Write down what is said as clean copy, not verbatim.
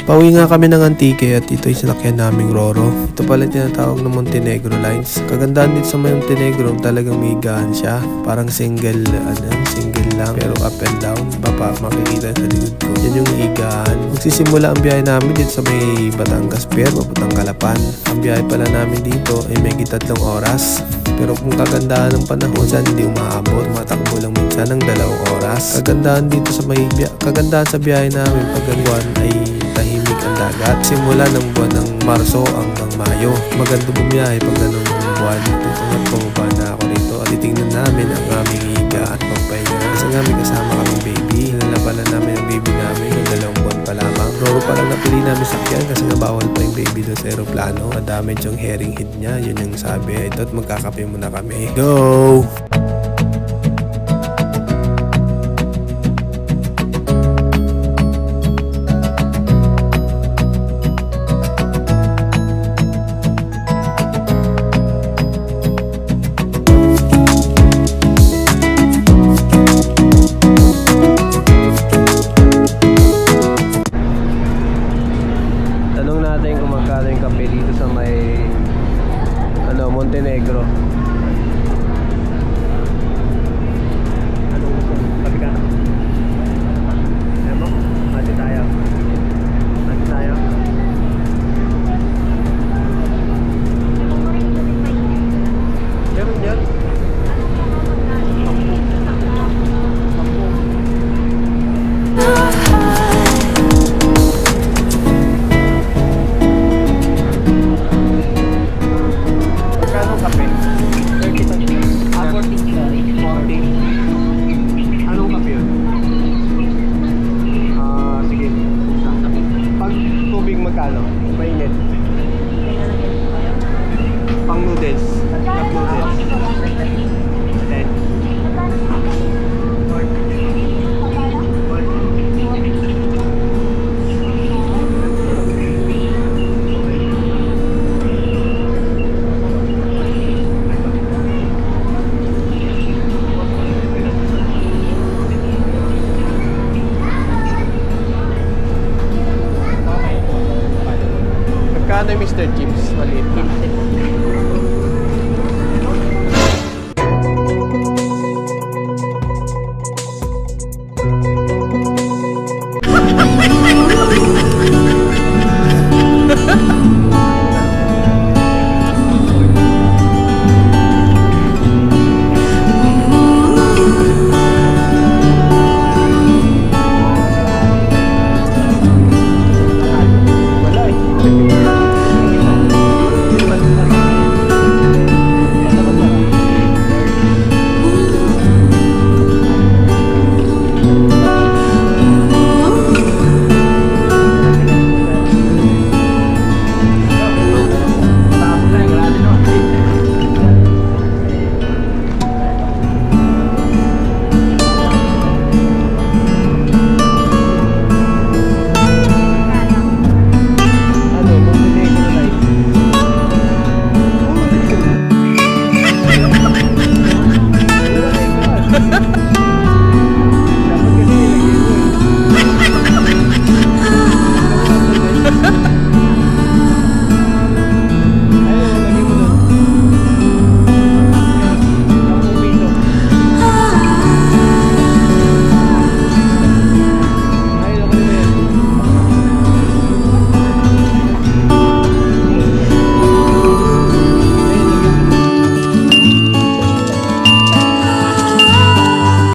Pauwi nga kami ng Antique at ito yung sinakyan naming Roro. Ito pala tinatawag na Montenegro Lines. Kagandahan dito sa Montenegro, talagang may higaan siya. Parang single lang pero up and down. Baba makikita sa likod ko. Yan yung higaan. Magsisimula ang biyahe namin dito sa may Batangas Pier, papuntang Calapan. Ang biyahe pala namin dito ay may 3 oras. Pero kung kagandahan ng panahon, minsan hindi umaabot. Matakbo lang minsan ng 2 oras. Kagandahan dito sa kagandahan sa biyahe namin pag buwan ay tahimik ang dagat. Simula ng buwan ng Marso hanggang Mayo. Maganda bumiyahe pag ganung buwan. Dito nga pumaba na ako rito at titingnan namin ang aming higa at pagpahinga. Kasi nga may kasama kaming baby. Nalabanan namin ang baby namin ng 2 buwan pa lamang. Roro pa lang napili namin sakyan kasi nga bawal pa yung baby doon sa aeroplano. Madamage yung herring head niya. Yun yung sabi. Ito at magkakape muna kami. Go! Montenegro. Tabi ka. Emo, mati tayo. Meron yan. Magkano? Mainit. Pang noodles. Cup noodles. 10. Mr. Chips, maliit na.